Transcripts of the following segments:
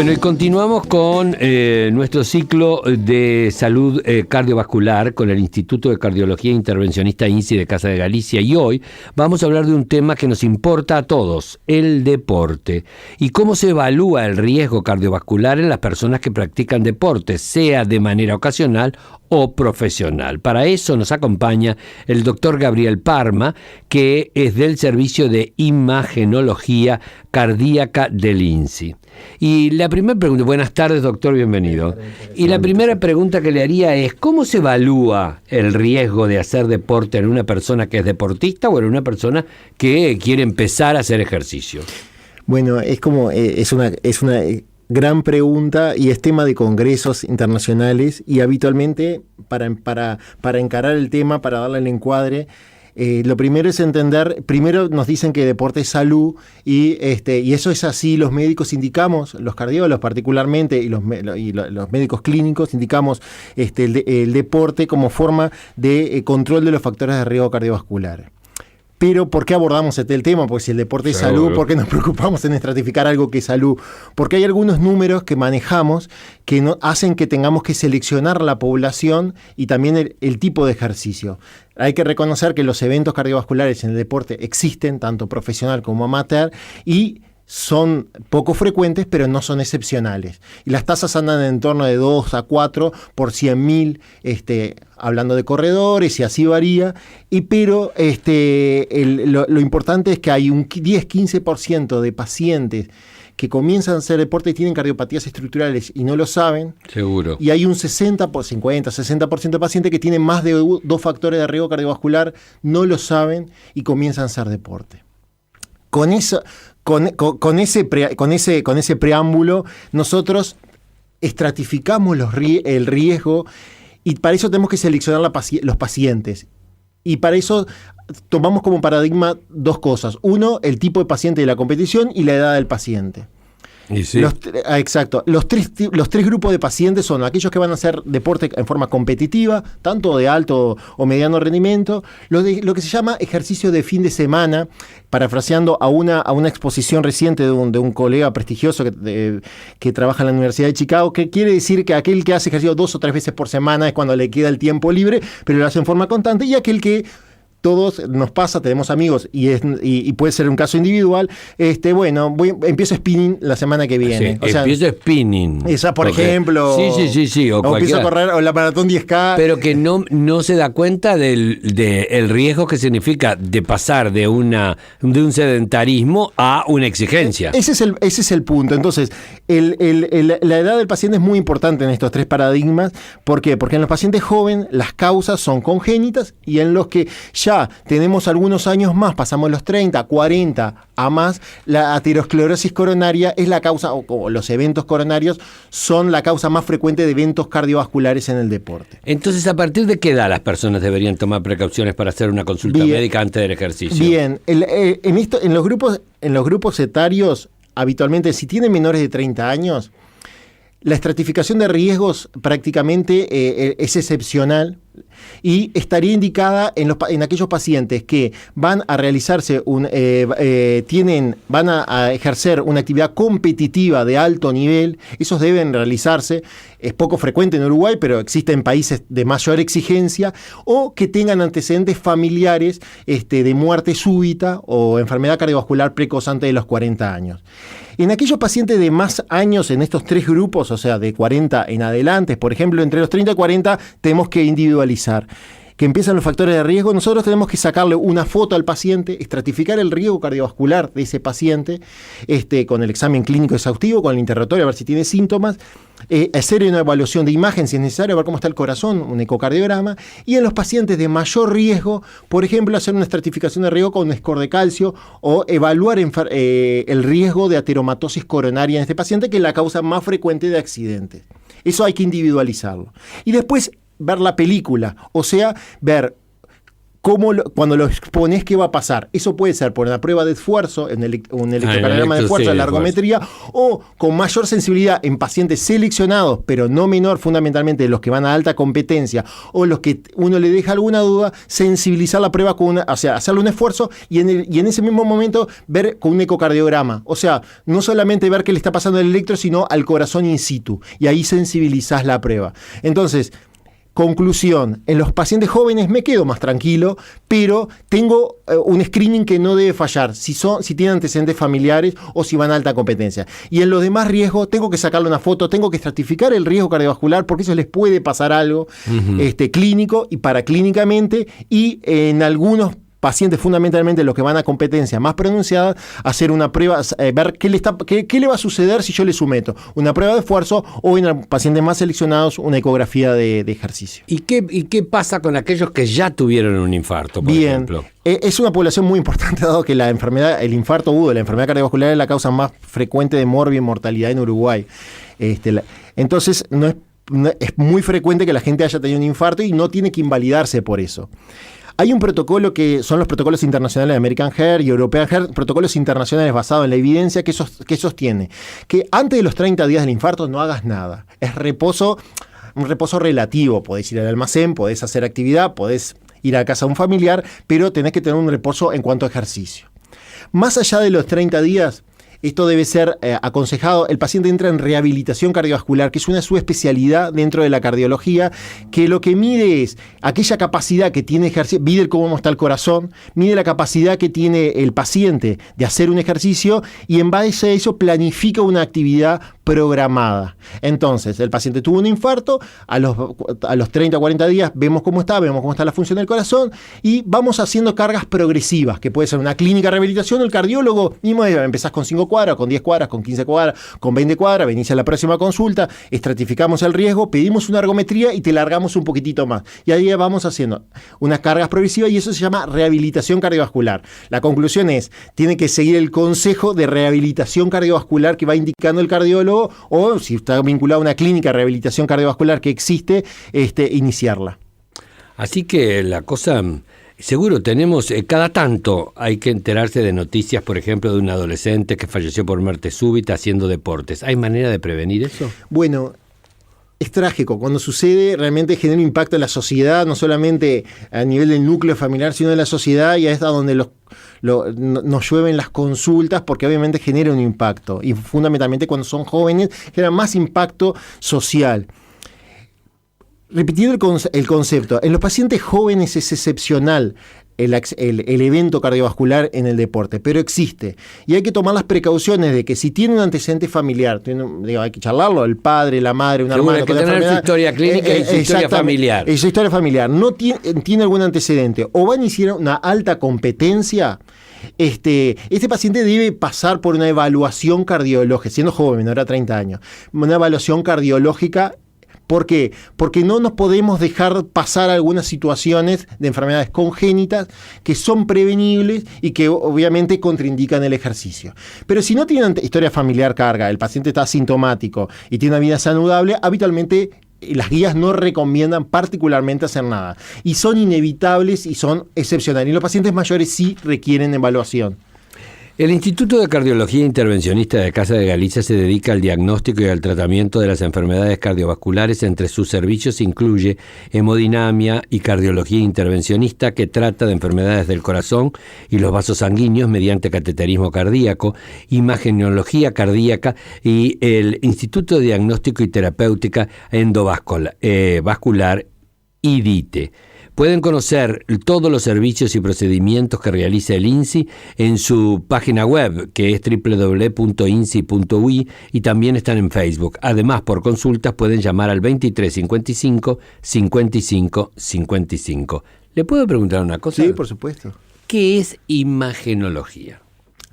Bueno, y continuamos con nuestro ciclo de salud cardiovascular con el Instituto de Cardiología Intervencionista INSI de Casa de Galicia, y hoy vamos a hablar de un tema que nos importa a todos, el deporte, y cómo se evalúa el riesgo cardiovascular en las personas que practican deporte, sea de manera ocasional o profesional. Para eso nos acompaña el doctor Gabriel Parma, que es del Servicio de Imagenología Cardíaca del INSI. Y la primera pregunta, buenas tardes doctor, bienvenido. Y la primera pregunta que le haría es, ¿cómo se evalúa el riesgo de hacer deporte en una persona que es deportista o en una persona que quiere empezar a hacer ejercicio? Bueno, es una gran pregunta y es tema de congresos internacionales, y habitualmente para encarar el tema, para darle el encuadre, lo primero es entender, primero nos dicen que deporte es salud, y eso es así. Los médicos indicamos, los cardiólogos particularmente y los médicos clínicos indicamos el deporte como forma de control de los factores de riesgo cardiovascular. Pero ¿por qué abordamos el tema? Porque si el deporte es salud, ¿por qué nos preocupamos en estratificar algo que es salud? Porque hay algunos números que manejamos que hacen que tengamos que seleccionar la población y también el tipo de ejercicio. Hay que reconocer que los eventos cardiovasculares en el deporte existen, tanto profesional como amateur, y son poco frecuentes, pero no son excepcionales. Y las tasas andan en torno de 2 a 4 por 100.000, hablando de corredores, y así varía. Pero lo importante es que hay un 10-15% de pacientes que comienzan a hacer deporte y tienen cardiopatías estructurales y no lo saben. Seguro. Y hay un 50-60% de pacientes que tienen más de 2 factores de riesgo cardiovascular, no lo saben y comienzan a hacer deporte. Con ese preámbulo, nosotros estratificamos el riesgo, y para eso tenemos que seleccionar los pacientes. Y para eso tomamos como paradigma 2 cosas. Uno, el tipo de paciente de la competición y la edad del paciente. Y sí. Exacto. Los tres grupos de pacientes son aquellos que van a hacer deporte en forma competitiva, tanto de alto o mediano rendimiento, lo que se llama ejercicio de fin de semana, parafraseando a una exposición reciente de un colega prestigioso que trabaja en la Universidad de Chicago, que quiere decir que aquel que hace ejercicio 2 o 3 veces por semana es cuando le queda el tiempo libre, pero lo hace en forma constante, y aquel que todos nos pasa, tenemos amigos y puede ser un caso individual. Empiezo spinning la semana que viene. Sí, empiezo spinning. Esa, por ejemplo. Sí. O empiezo a correr o la maratón 10K. Pero que no se da cuenta del riesgo que significa de pasar de un sedentarismo a una exigencia. Ese es el punto. Entonces, la edad del paciente es muy importante en estos 3 paradigmas. ¿Por qué? Porque en los pacientes jóvenes las causas son congénitas, y en los que ya tenemos algunos años más, pasamos los 30, 40 a más, la aterosclerosis coronaria es la causa, o los eventos coronarios son la causa más frecuente de eventos cardiovasculares en el deporte. Entonces, ¿a partir de qué edad las personas deberían tomar precauciones para hacer una consulta médica antes del ejercicio? Bien, en los grupos etarios, habitualmente, si tienen menores de 30 años, la estratificación de riesgos prácticamente es excepcional, y estaría indicada en aquellos pacientes que van a realizarse van a ejercer una actividad competitiva de alto nivel. Esos deben realizarse. Es poco frecuente en Uruguay, pero existe en países de mayor exigencia, o que tengan antecedentes familiares de muerte súbita o enfermedad cardiovascular precoz antes de los 40 años. En aquellos pacientes de más años, en estos 3 grupos, o sea, de 40 en adelante, por ejemplo, entre los 30 y 40, tenemos que individualizar. Que empiezan los factores de riesgo, nosotros tenemos que sacarle una foto al paciente, estratificar el riesgo cardiovascular de ese paciente, con el examen clínico exhaustivo, con el interrogatorio, a ver si tiene síntomas, hacer una evaluación de imagen si es necesario, ver cómo está el corazón, un ecocardiograma, y en los pacientes de mayor riesgo, por ejemplo, hacer una estratificación de riesgo con un score de calcio, o evaluar el riesgo de ateromatosis coronaria en este paciente, que es la causa más frecuente de accidentes. Eso hay que individualizarlo. Y después ver la película, o sea, ver cuando lo expones, ¿qué va a pasar? Eso puede ser por una prueba de esfuerzo, un electrocardiograma de esfuerzo, la ergometría, o con mayor sensibilidad en pacientes seleccionados, pero no menor, fundamentalmente los que van a alta competencia, o los que uno le deja alguna duda, sensibilizar la prueba o sea, hacerle un esfuerzo y en ese mismo momento ver con un ecocardiograma. O sea, no solamente ver qué le está pasando al electro, sino al corazón in situ. Y ahí sensibilizás la prueba. Entonces, conclusión, en los pacientes jóvenes me quedo más tranquilo, pero tengo un screening que no debe fallar, si tienen antecedentes familiares o si van a alta competencia. Y en los demás riesgos tengo que sacarle una foto, tengo que estratificar el riesgo cardiovascular porque eso les puede pasar algo clínico y paraclínicamente, y en algunos pacientes, fundamentalmente los que van a competencia más pronunciada, hacer una prueba, ver qué le va a suceder si yo le someto una prueba de esfuerzo, o en pacientes más seleccionados una ecografía de ejercicio. ¿Y qué pasa con aquellos que ya tuvieron un infarto, por ejemplo? Es una población muy importante, dado que el infarto agudo, la enfermedad cardiovascular, es la causa más frecuente de morbi y mortalidad en Uruguay. Entonces, es muy frecuente que la gente haya tenido un infarto y no tiene que invalidarse por eso. Hay un protocolo que son los protocolos internacionales de American Heart y European Heart, protocolos internacionales basados en la evidencia que sostiene que antes de los 30 días del infarto no hagas nada. Es un reposo relativo. Podés ir al almacén, podés hacer actividad, podés ir a casa de un familiar, pero tenés que tener un reposo en cuanto a ejercicio. Más allá de los 30 días, esto debe ser aconsejado. El paciente entra en rehabilitación cardiovascular, que es una subespecialidad dentro de la cardiología, que lo que mide es aquella capacidad que tiene ejercicio, mide cómo está el corazón, mide la capacidad que tiene el paciente de hacer un ejercicio y en base a eso planifica una actividad programada. Entonces, el paciente tuvo un infarto, a los 30 o 40 días vemos cómo está la función del corazón y vamos haciendo cargas progresivas, que puede ser una clínica de rehabilitación. El cardiólogo mismo empezás con 5 cuadras, con 10 cuadras, con 15 cuadras, con 20 cuadras, venís a la próxima consulta, estratificamos el riesgo, pedimos una ergometría y te largamos un poquitito más. Y ahí vamos haciendo unas cargas progresivas y eso se llama rehabilitación cardiovascular. La conclusión es, tiene que seguir el consejo de rehabilitación cardiovascular que va indicando el cardiólogo, o si está vinculado a una clínica de rehabilitación cardiovascular que existe, iniciarla. Así que la cosa, seguro tenemos, cada tanto hay que enterarse de noticias, por ejemplo, de un adolescente que falleció por muerte súbita haciendo deportes. ¿Hay manera de prevenir eso? Bueno, es trágico. Cuando sucede, realmente genera un impacto en la sociedad, no solamente a nivel del núcleo familiar, sino de la sociedad, y es donde nos llueven las consultas, porque obviamente genera un impacto. Y fundamentalmente cuando son jóvenes, genera más impacto social. Repitiendo el concepto, en los pacientes jóvenes es excepcional el evento cardiovascular en el deporte, pero existe. Y hay que tomar las precauciones de que si tiene un antecedente familiar, hay que charlarlo, el padre, la madre, un hermano. Hay que tener su historia clínica y su historia familiar. Su historia familiar. No tiene algún antecedente o va a iniciar una alta competencia. Este paciente debe pasar por una evaluación cardiológica, siendo joven, menor a 30 años, una evaluación cardiológica. ¿Por qué? Porque no nos podemos dejar pasar algunas situaciones de enfermedades congénitas que son prevenibles y que obviamente contraindican el ejercicio. Pero si no tiene historia familiar carga, el paciente está asintomático y tiene una vida saludable, habitualmente las guías no recomiendan particularmente hacer nada. Y son inevitables y son excepcionales. Y los pacientes mayores sí requieren evaluación. El Instituto de Cardiología Intervencionista de Casa de Galicia se dedica al diagnóstico y al tratamiento de las enfermedades cardiovasculares. Entre sus servicios incluye hemodinamia y cardiología intervencionista, que trata de enfermedades del corazón y los vasos sanguíneos mediante cateterismo cardíaco, imagenología cardíaca y el Instituto de Diagnóstico y Terapéutica Endovascular IDITE. Pueden conocer todos los servicios y procedimientos que realiza el INSI en su página web, que es www.insi.ui, y también están en Facebook. Además, por consultas pueden llamar al 23 55 55 55. ¿Le puedo preguntar una cosa? Sí, por supuesto. ¿Qué es imagenología?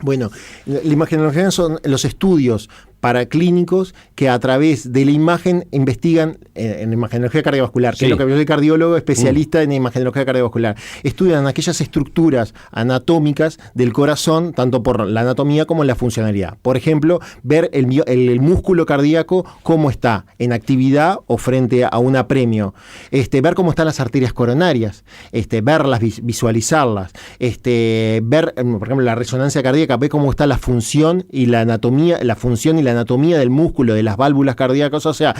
Bueno, la imagenología son los estudios para clínicos que a través de la imagen investigan en imagenología cardiovascular, que Sí. es lo que yo soy cardiólogo especialista en imagenología cardiovascular. Estudian aquellas estructuras anatómicas del corazón, tanto por la anatomía como la funcionalidad. Por ejemplo, ver el músculo cardíaco, cómo está en actividad o frente a un apremio. Ver cómo están las arterias coronarias, verlas, visualizarlas, ver, por ejemplo, la resonancia cardíaca, ver cómo está la función y la anatomía, del músculo, de las válvulas cardíacas, o sea,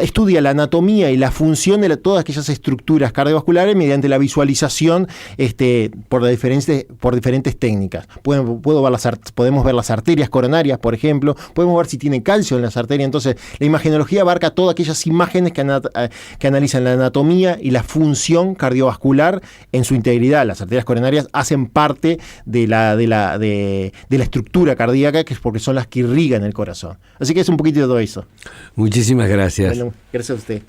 estudia la anatomía y la función de todas aquellas estructuras cardiovasculares mediante la visualización por diferentes técnicas. Podemos ver las arterias coronarias, por ejemplo, podemos ver si tiene calcio en las arterias. Entonces, la imagenología abarca todas aquellas imágenes que analizan la anatomía y la función cardiovascular en su integridad. Las arterias coronarias hacen parte de la estructura cardíaca, que es porque son las que irrigan el corazón. Así que es un poquito de todo eso. Muchísimas gracias. Bueno, gracias a usted.